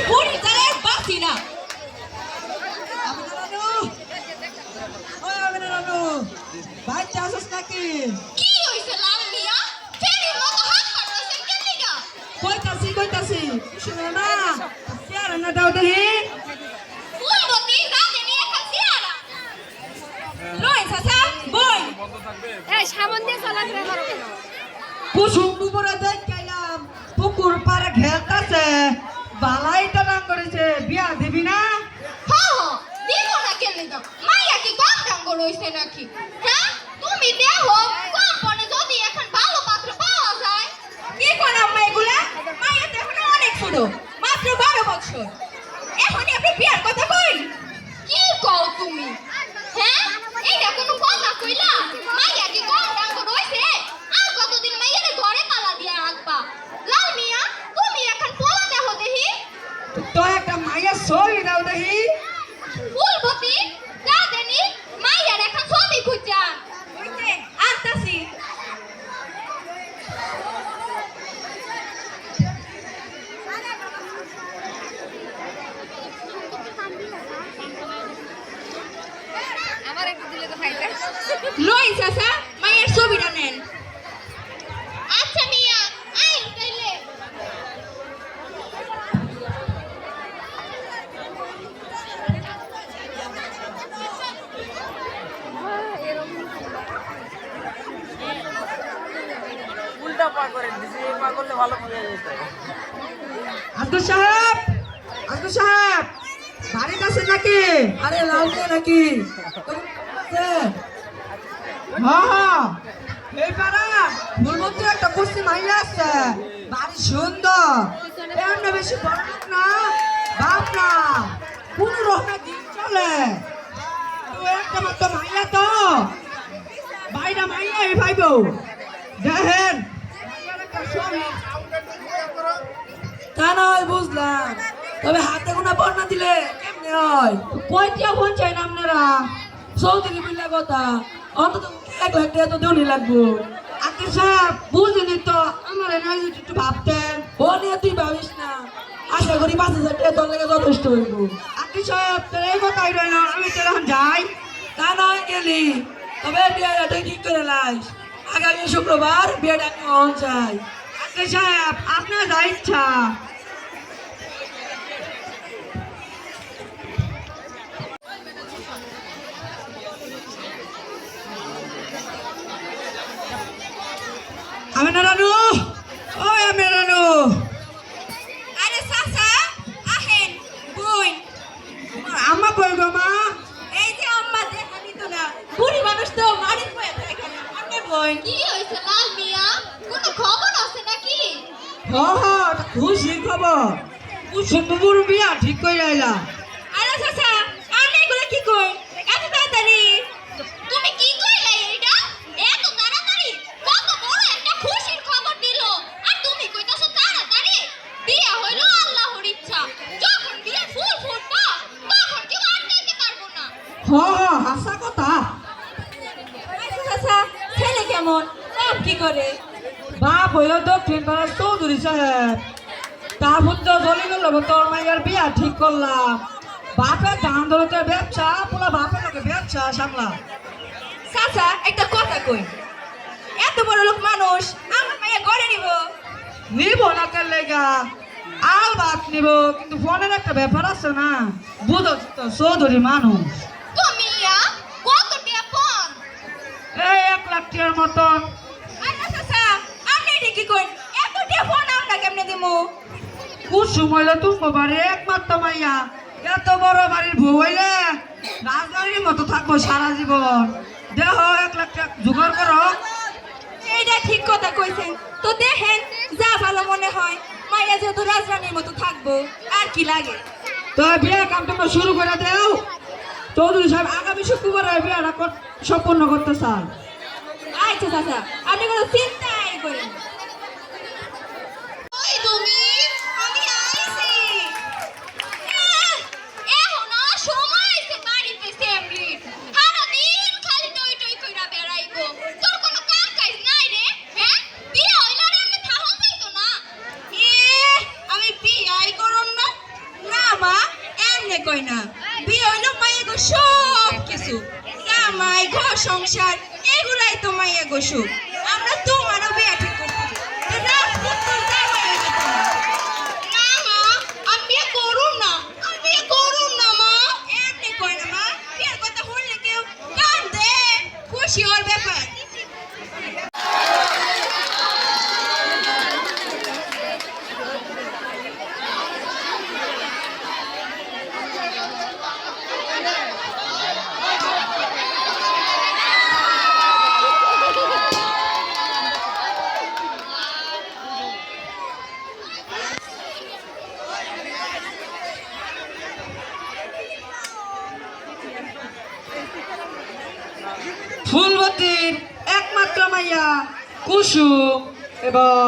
বুড়ি জালের বাসি না। বাচ্চা আসস নাকি? কি হইছে লাল মিয়া? ফেরির মতো হাত কাটতেছেন কেন নিগা? কইতাছি শুনো না, চেয়ার না দাও দেখি। ফুলবতী রাতে নিয়ে খাচ্ছি আরা। লই চাচা বই। এই সামন দিয়ে চলাফেরা করো কেন? কুসুম উপরে দেখাইলাম পুকুর পাড়ে খেলতেছে, বালাইটা নাম করেছে, বিয়া দিবি না? দিব না কেন নিগা? মাইয়া কি কম ডাঙ্গ রইছে নাকি? হ্যাঁ তুমি দেহ কম্পনে যদি এখন ভালো পাত্র পাওয়া যায়। কি কোন আম্মা এগুলা? মাইয়া তো এখন অনেক ছোট, মাত্র 12 বছর। এখনই আপনি বিয়ার কথা কই? কি কও তুমি? হ্যাঁ এইটা কোনো কথা কইলা? মাইয়া কি কম ডাঙ্গ রইছে? আর কতদিন মাইয়ারে ঘরে তালা দিয়া রাখবা? লাল মিয়া তুমি এখন পোলা দেহ দেহি। তো একটা মাইয়া ছবি দাও দেখি। ফুলবতী যা দেনি মাইয়ার এখন ছবি খুঁজা হইছে আনতাছি। আমার একটু দিলে তো খাইতে। লই চাচা মাইয়ার ছবিটা নেন। আচ্ছা মিয়া আইন তাইলে। উল্টা পা করে দিছি, এই পা করলে ভালো মজা যেত। আব্দুল সাহেব, আব্দুল সাহেব বাড়িতে আছেন নাকি? আরে লাল দিয়ে নাকি? হ্যাঁ এই পাড়া ফুলবতী একটা কুস্তি মাইয়া আছে, বাড়ি সুন্দর, এমনি বেশি বড় লোক না, বাপ না, কোন রকমের দিন চলে। তো একটা মাত্র মাইয়া তো, বাইরা মাইয়া এই ভাইব দেখেন। তা নয় বুঝলাম, তবে হাতে গোনা বন্যা দিলে কেমনে হয়? পয়টিয়া ফোন চাই না আপনারা, চৌধুরী বিল্লা কথা, অন্তত 1 লাখ টাকা তো দেওয়ানি লাগবো। আকিব সাহেব বুঝলি তো, আমার এনার্জি একটু ভাবতেন, ও নিয়ে তুই ভাবিস না, আশা করি 5,000 টাকা তোর লেগে যথেষ্ট হইব। আকিব সাহেব তোর এই কথাই রইল, আমি তো এখন যাই। তা নয় গেলি, তবে বিয়েটা ঠিক করে লাইস, আগামী শুক্রবার বিয়েটা আমি অন চাই। আকিব সাহেব আপনার যা ইচ্ছা। আমি নারানু, ওই আমি নারানু। আরে চাচা আহেন বই। আম্মা কই গো মা? এই যে আম্মা দেখানি তো না, বুড়ি মানুষ তো মারির বয়ে থাকে না। আপনি বই। কি হইছে লাল মিয়া? কোনো খবর আছে নাকি? খুশি খবর, কুসুম বুবুর বিয়া ঠিক করে আইলা। আরে চাচা আপনি এগুলো কি কই? এত তাড়াতাড়ি তুমি কি কইলে এইটা? এত তাড়াতাড়ি কত বড় একটা খুশির খবর দিল, আর তুমি কইতাছো তাড়াতাড়ি? বিয়া হইলো আল্লাহর ইচ্ছা, যখন বিয়ে ফুল ফুটবো তখন কেউ আটকাইতে পারবো না। হাসা কথা। আচ্ছা চাচা ছেলে কেমন, নাম কি করে? বাপ হইল দক্ষিণ পাড়ার চৌধুরী সাহেব, তারপর তো দলিল তোর মাইয়ার বিয়া ঠিক করলাম। বাপের ধান ধরতে ব্যবসা, পুরা বাপের লোকে ব্যবসা সামলা। চাচা একটা কথা কই, এত বড় লোক মানুষ আমার মাইয়া গড়ে নিব? নিব না কেন লেগা, আল বাদ নিব, কিন্তু ফোনের একটা ব্যাপার আছে না, বুঝো তো চৌধুরী মানুষ। তুমি কত টিয়া ফোন? এই 1 লাখ টাকার মতন। আচ্ছা চাচা আপনি এটা কি কই? এত টিয়া ফোন আমরা কেমনে দিমু? কুসুম হইলে তুমি বাড়ির একমাত্র মাইয়া, এত বড় বাড়ির বউ হইলে রাজবাড়ির মতো থাকবো সারা জীবন। দেহ 1 লাখ টাকা জোগাড় করো। এইটা ঠিক কথা কইছেন, তো দেখেন যা ভালো মনে হয়। মাইয়া যেহেতু রাজরানীর মতো থাকবো, আর কি লাগে? তো বিয়ে কাম তোমরা শুরু করে দেও। চৌধুরী সাহেব আগামী শুক্রবারে বিয়েটা সম্পন্ন করতে চান। আচ্ছা চাচা আপনি কোনো চিন্তাই করেন না। ওই তুমি, আমি আইছি। এখন আর সময় আছে বাড়িতে সেমরিট, সারাদিন খালি টই টই কইরা বেড়াইবো। তোর কোনো কাম কাজ নাই রে? হ্যাঁ বিয়ে হইলে আর এমনি থাহন যাইতো না? আমি বিয়াই করুম না, কইছো আমরা তোমারও বিয়া ঠিক করছি তো রাজপুত তোর জামাই হয়ে যেত না মা আমি বিয়ে করুম না মা এমনি কই না মা বিয়ের কথা শুনলে কেউ কান্দে খুশি ওর ব্যাপার ফুলবতীর একমাত্র মাইয়া কুসুম এবং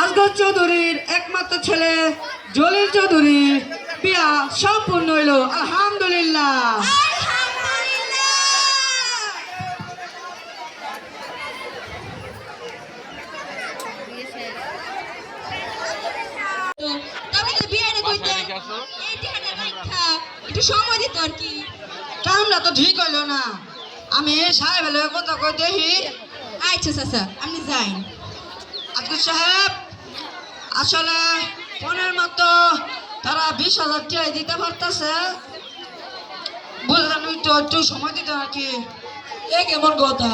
আসগর চৌধুরীর একমাত্র ছেলে জলিল চৌধুরীর বিয়া সম্পূর্ণ হইল আলহামদুলিল্লাহ। একটু সময় দিত আর কি কামটা তো ঠিক হইল না আমি সাহেব এলে কথা কই দেখি। আচ্ছা চাচা আপনি যাই আজকে সাহেব আসলে ফোনের মতো তারা 20,000 টাকা দিতে পারতেছে বুঝলেন তো একটু সময় দিতে আর কি। এ কেমন কথা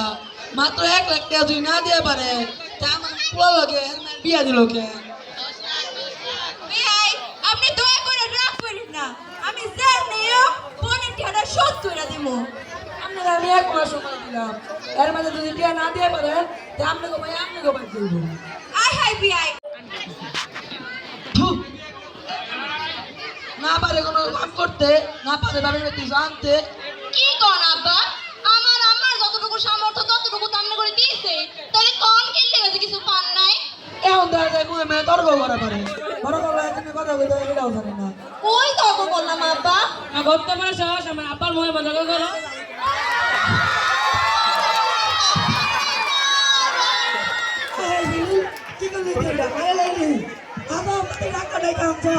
মাত্র 1 লাখ টাকা তুই না দিয়ে পারে তা আমার পুরো লাগে বিয়া দিল কে ভাই আপনি দয়া করে রাগ করেন না আমি যার নিয়ম পনের টাকা শোধ করে দেবো আপনারা আমি 1 মাস সময় দিলাম এর মধ্যে যদি টাকা না দিয়ে পারেন তা আপনাকে ভাই আপনাকে বাদ দিব। আয় হাই বিআই না পারে কোনো কাম করতে না পারে বাড়ির মধ্যে জানতে কি কোন আব্বা আমার আম্মার যতটুকু সামর্থ্য ততটুকু তো আমনে করে দিয়েছে তাহলে কোন কিনতে গেছে কিছু পান নাই এখন দেখা যায় কোনো মেয়ে তর্ক করা পারে বড় বড় তুমি কথা বলতে এটাও জানে না। কই তর্ক করলাম আব্বা না করতে পারে সাহস আমার আব্বার মুখে মজা করো। কি করলি এটা ভালো লাগলি আবার তুই রাখা নাই কামটা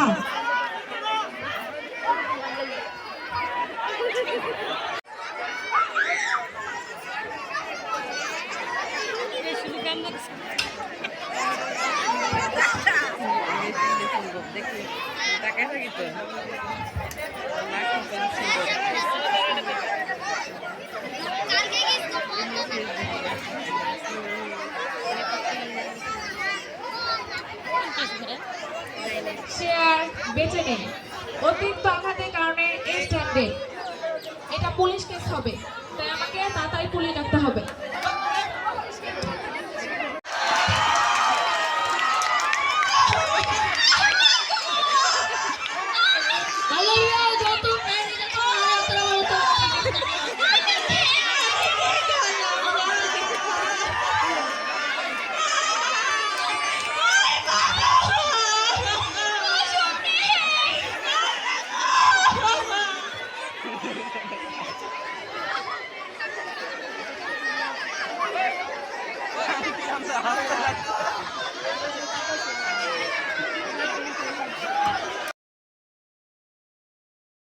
দেখি টাকা থাকি তো শেয়ার বেচে নেই অতিরিক্ত আঘাতের কারণে এই স্ট্যান্ডে এটা পুলিশ কেস হবে তাই আমাকে তাড়াতাড়ি পুলিশ ডাকতে হবে।